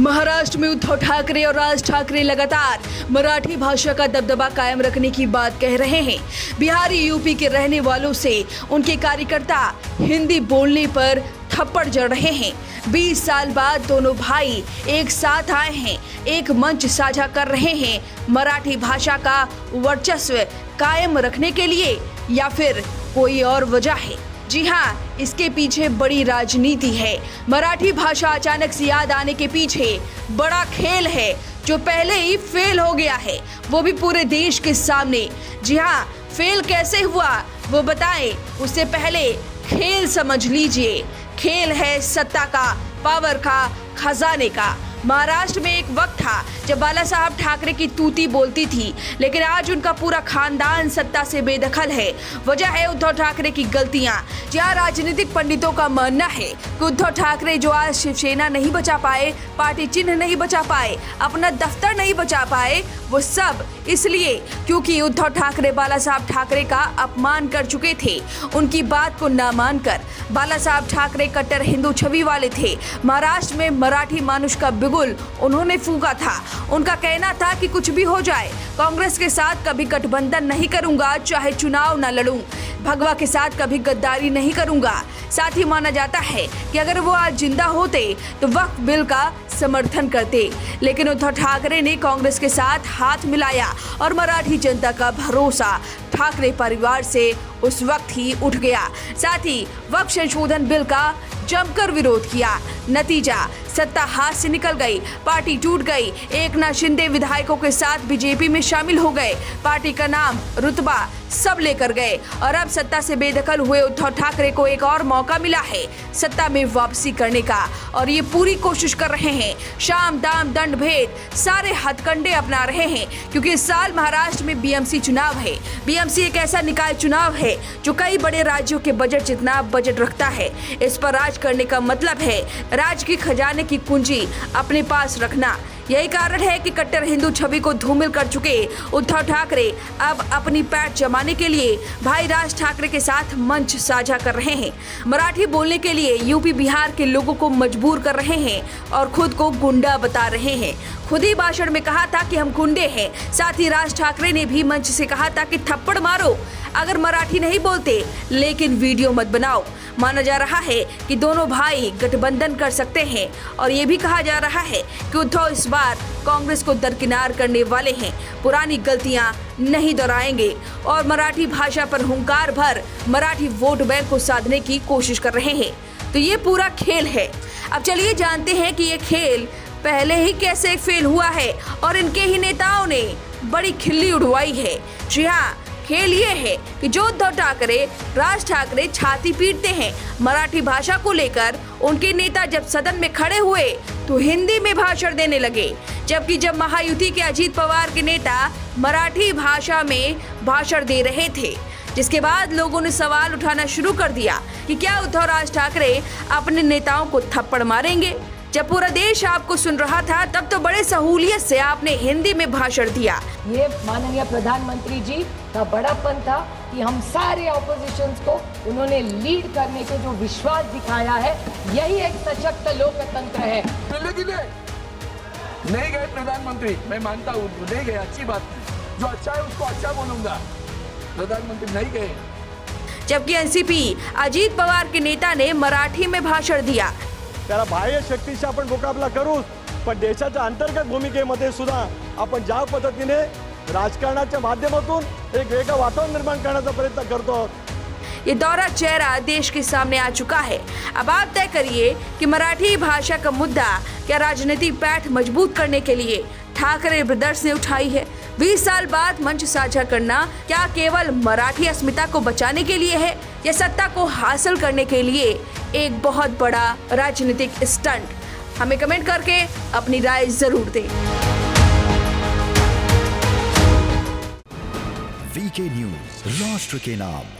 महाराष्ट्र में उद्धव ठाकरे और राज ठाकरे लगातार मराठी भाषा का दबदबा कायम रखने की बात कह रहे हैं। बिहारी यूपी के रहने वालों से उनके कार्यकर्ता हिंदी बोलने पर थप्पड़ जड़ रहे हैं। 20 साल बाद दोनों भाई एक साथ आए हैं, एक मंच साझा कर रहे हैं। मराठी भाषा का वर्चस्व कायम रखने के लिए या फिर कोई और वजह है? जी हाँ, इसके पीछे बड़ी राजनीति है। मराठी भाषा अचानक से याद आने के पीछे बड़ा खेल है जो पहले ही फेल हो गया है, वो भी पूरे देश के सामने। जी हाँ, फेल कैसे हुआ वो बताएं, उससे पहले खेल समझ लीजिए। खेल है सत्ता का, पावर का, खजाने का। महाराष्ट्र में एक वक्त था जब बाला साहब ठाकरे की तूती बोलती थी, लेकिन आज उनका पूरा खानदान सत्ता से बेदखल है। वजह है उद्धव ठाकरे की गलतियां। जहां राजनीतिक पंडितों का मानना है कि उद्धव ठाकरे जो आज शिवसेना नहीं बचा पाए, पार्टी चिन्ह नहीं बचा पाए, अपना दफ्तर नहीं बचा पाए, वो सब इसलिए क्योंकि उद्धव ठाकरे बाला साहब ठाकरे का अपमान कर चुके थे। उनकी बात को ना मानकर बाला साहब ठाकरे कट्टर हिंदू छवि वाले थे। महाराष्ट्र में मराठी मानुष का बिगुल उन्होंने फूंका था। उनका कहना था कि कुछ भी हो जाए, कांग्रेस के साथ कभी गठबंधन नहीं करूंगा, चाहे चुनाव न लड़ूं। भगवा के साथ कभी गद्दारी नहीं करूंगा। साथ ही माना जाता है कि अगर वो आज जिंदा होते तो वक्फ बिल का समर्थन करते, लेकिन उद्धव ठाकरे ने कांग्रेस के साथ हाथ मिलाया और मराठी जनता का भरोसा ठाकरे परिवार से उस वक्त ही उठ गया। साथ ही वक्फ संशोधन बिल का जमकर विरोध किया। नतीजा, सत्ता हाथ से निकल गई, पार्टी टूट गई। एकनाथ शिंदे विधायकों के साथ बीजेपी में शामिल हो गए, पार्टी का नाम, रुतबा सब लेकर गए और अब सत्ता से बेदखल हुए उद्धव ठाकरे को एक और मौका मिला है सत्ता में वापसी करने का, और ये पूरी कोशिश कर रहे हैं। शाम दाम दंड भेद सारे हथकंडे अपना रहे हैं, क्योंकि इस साल महाराष्ट्र में बीएमसी चुनाव है। बीएमसी एक ऐसा निकाय चुनाव है जो कई बड़े राज्यों के बजट जितना बजट रखता है। इस पर राज करने का मतलब है राज्य की खजाने की कुंजी अपने पास रखना। यही कारण है कि कट्टर हिंदू छवि को धूमिल कर चुके उद्धव ठाकरे अब अपनी पैठ जमाने के लिए भाई राज ठाकरे के साथ मंच साझा कर रहे हैं। मराठी बोलने के लिए यूपी बिहार के लोगों को मजबूर कर रहे हैं और खुद को गुंडा बता रहे हैं। खुद ही भाषण में कहा था कि हम गुंडे हैं। साथ ही राज ठाकरे ने भी मंच से कहा था कि थप्पड़ मारो अगर मराठी नहीं बोलते, लेकिन वीडियो मत बनाओ। माना जा रहा है कि दोनों भाई गठबंधन कर सकते हैं और ये भी कहा जा रहा है कि उद्धव इस बार कांग्रेस को दरकिनार करने वाले हैं, पुरानी गलतियां नहीं दोहराएंगे और मराठी भाषा पर हुंकार भर मराठी वोट बैंक को साधने की कोशिश कर रहे हैं। तो ये पूरा खेल है। अब चलिए जानते हैं कि ये खेल पहले ही कैसे फेल हुआ है और इनके ही नेताओं ने बड़ी खिल्ली उड़वाई है। जी हाँ, खेल ये है कि जो उद्धव ठाकरे, राज ठाकरे छाती पीटते हैं मराठी भाषा को लेकर, उनके नेता जब सदन में खड़े हुए तो हिंदी में भाषण देने लगे, जबकि जब महायुति के अजीत पवार के नेता मराठी भाषा में भाषण दे रहे थे, जिसके बाद लोगों ने सवाल उठाना शुरू कर दिया कि क्या उद्धव राज ठाकरे अपने नेताओं को थप्पड़ मारेंगे। जब पूरा देश आपको सुन रहा था तब तो बड़े सहूलियत से आपने हिंदी में भाषण दिया। ये माननीय प्रधानमंत्री जी का बड़ापन था कि हम सारे ऑपोजिशंस को उन्होंने लीड करने के जो विश्वास दिखाया है, यही एक सशक्त लोकतंत्र है। नहीं गए प्रधानमंत्री, मैं मानता हूँ नहीं गए, अच्छी बात, जो अच्छा है उसको अच्छा बोलूंगा। प्रधानमंत्री नहीं गए। जबकि एनसीपी अजीत पवार के नेता ने मराठी में भाषण दिया। त्याला बाह्य शक्तीशी आपण मुकाबला करूच, पण देशाच्या अंतर्गत भूमिकेमध्ये सुद्धा आपण ज्या पद्धतीने राजकारणाच्या माध्यमातून एक वेगळं वातावरण निर्माण करण्याचा प्रयत्न करतो। ये दौरा चेहरा देश के सामने आ चुका है। अब आप तय करिए कि मराठी भाषा का मुद्दा क्या राजनीतिक पैठ मजबूत करने के लिए ठाकरे ब्रदर्स ने उठाई है? 20 साल बाद मंच साझा करना क्या केवल मराठी अस्मिता को बचाने के लिए है या सत्ता को हासिल करने के लिए एक बहुत बड़ा राजनीतिक स्टंट? हमें कमेंट करके अपनी राय जरूर दें। वीके न्यूज, राष्ट्र के नाम।